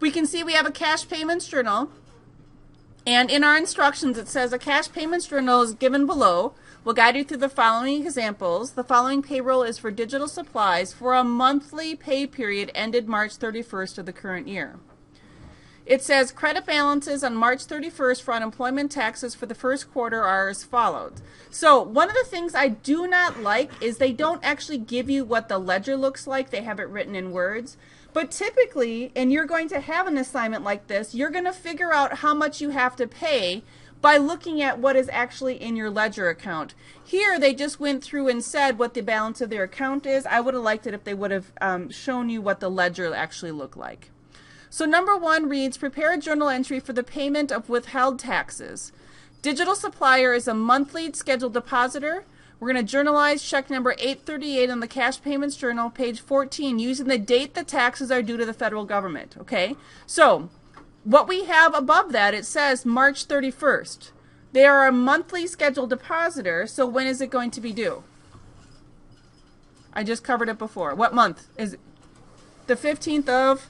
we can see we have a cash payments journal. And in our instructions, it says a cash payments journal is given below. We'll guide you through the following examples. The following payroll is for digital supplies for a monthly pay period ended March 31st of the current year. It says credit balances on March 31st for unemployment taxes for the first quarter are as follows. So one of the things I do not like is they don't actually give you what the ledger looks like. They have it written in words. But typically, and you're going to have an assignment like this, you're going to figure out how much you have to pay by looking at what is actually in your ledger account. Here, they just went through and said what the balance of their account is. I would have liked it if they would have shown you what the ledger actually looked like. So number 1 reads, prepare a journal entry for the payment of withheld taxes. Digital supplier is a monthly scheduled depositor. We're going to journalize check number 838 on the cash payments journal, page 14, using the date the taxes are due to the federal government. Okay, so what we have above that, it says March 31st. They are a monthly scheduled depositor, so when is it going to be due? I just covered it before. What month is it? The 15th of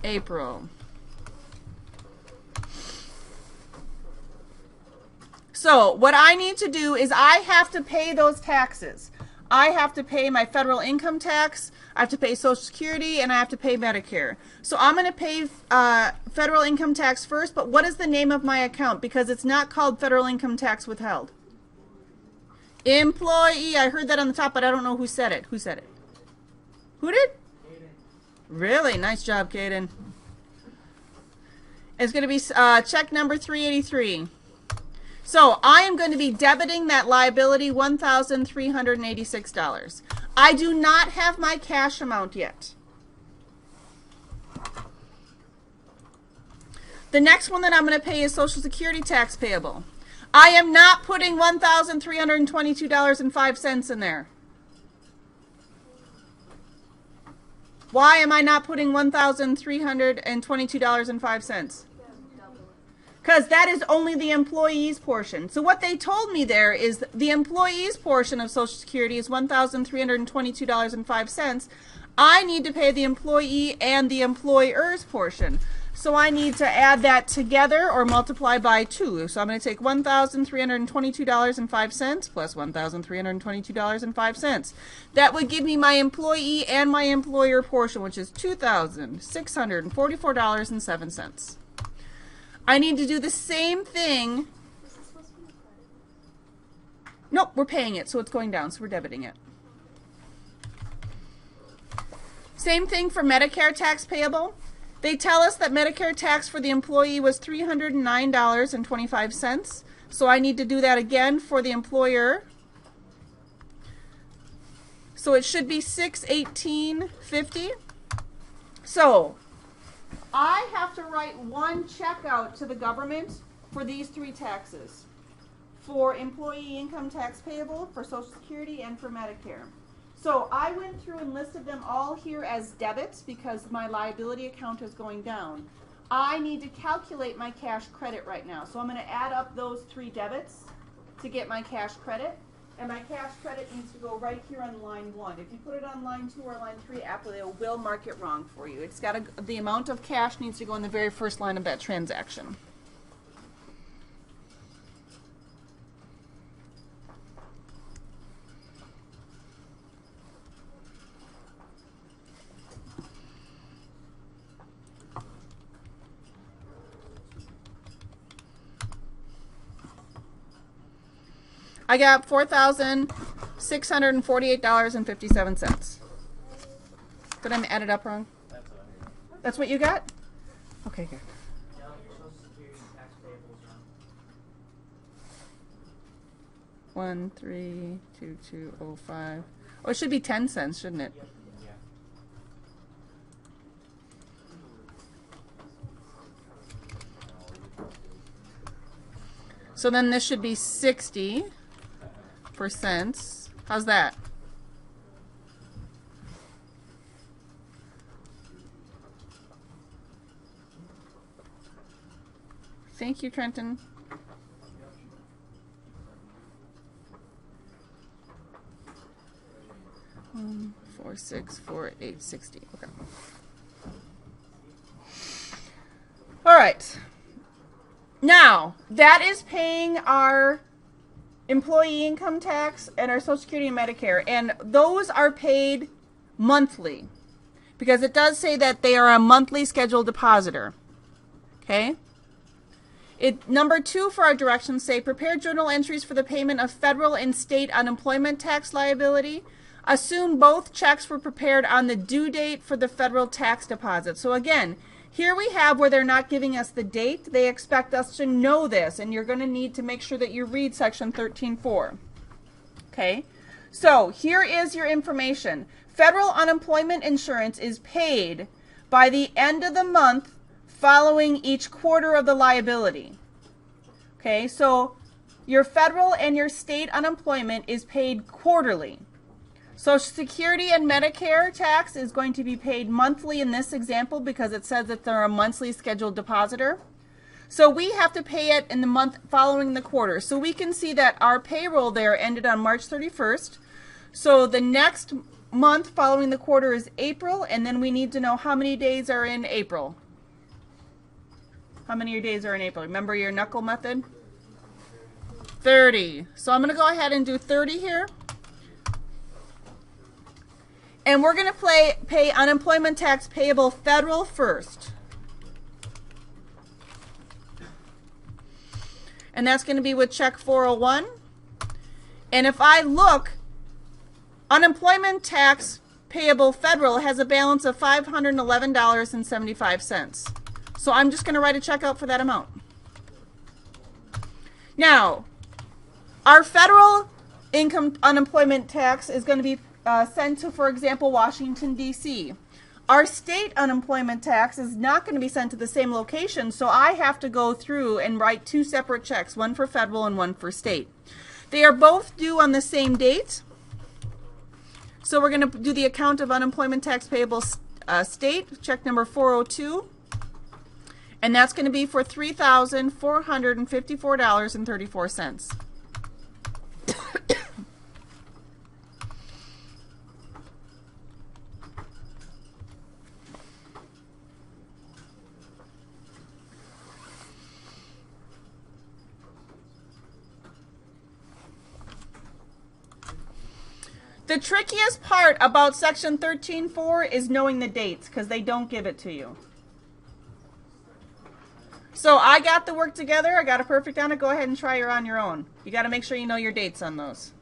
April. So what I need to do is I have to pay those taxes. I have to pay my federal income tax, I have to pay Social Security, and I have to pay Medicare. So I'm going to pay federal income tax first, but what is the name of my account? Because it's not called federal income tax withheld. Employee. I heard that on the top, but I don't know who said it. Who said it? Who did? Really? Nice job, Kaden. It's going to be check number 383. So I am going to be debiting that liability $1,386. I do not have my cash amount yet. The next one that I'm going to pay is Social Security tax payable. I am not putting $1,322.05 in there. Why am I not putting $1,322.05? Because that is only the employee's portion. So what they told me there is the employee's portion of Social Security is $1,322.05. I need to pay the employee and the employer's portion. So I need to add that together or multiply by 2. So I'm going to take $1,322.05 plus $1,322.05. That would give me my employee and my employer portion, which is $2,644.07. I need to do the same thing. Nope, we're paying it, so it's going down, so we're debiting it. Same thing for Medicare tax payable. They tell us that Medicare tax for the employee was $309.25. So I need to do that again for the employer. So it should be $618.50. So I have to write one check out to the government for these 3 taxes. For employee income tax payable, for Social Security, and for Medicare. So I went through and listed them all here as debits because my liability account is going down. I need to calculate my cash credit right now. So I'm going to add up those 3 debits to get my cash credit. And my cash credit needs to go right here on line 1. If you put it on line 2 or line 3, Apple will mark it wrong for you. It's got the amount of cash needs to go in the very first line of that transaction. I got $4,648.57. Did I add it up wrong? That's what you got? Okay, good. 132205. Oh, it should be 10 cents, shouldn't it? So then this should be 60%. How's that? Thank you, Trenton. $1,464,860. Okay. right. Now, that is paying our employee income tax and our Social Security and Medicare. And those are paid monthly because it does say that they are a monthly scheduled depositor. Okay? Number 2 for our directions say, prepare journal entries for the payment of federal and state unemployment tax liability. Assume both checks were prepared on the due date for the federal tax deposit. So again, here we have where they're not giving us the date. They expect us to know this, and you're going to need to make sure that you read section 13.4. Okay, so here is your information. Federal unemployment insurance is paid by the end of the month following each quarter of the liability. Okay, so your federal and your state unemployment is paid quarterly. Social Security and Medicare tax is going to be paid monthly in this example because it says that they're a monthly scheduled depositor. So we have to pay it in the month following the quarter. So we can see that our payroll there ended on March 31st. So the next month following the quarter is April, and then we need to know how many days are in April. How many days are in April? Remember your knuckle method? 30. So I'm going to go ahead and do 30 here. And we're going to pay unemployment tax payable federal first. And that's going to be with check 401. And if I look, unemployment tax payable federal has a balance of $511.75. So I'm just going to write a check out for that amount. Now, our federal income unemployment tax is going to be sent to, for example, Washington, D.C. Our state unemployment tax is not going to be sent to the same location, so I have to go through and write 2 separate checks, one for federal and one for state. They are both due on the same date. So we're going to do the account of unemployment tax payable state, check number 402. And that's going to be for $3,454.34. The trickiest part about section 13.4 is knowing the dates because they don't give it to you. So I got the work together. I got it perfect on it. Go ahead and try it on your own. You got to make sure you know your dates on those.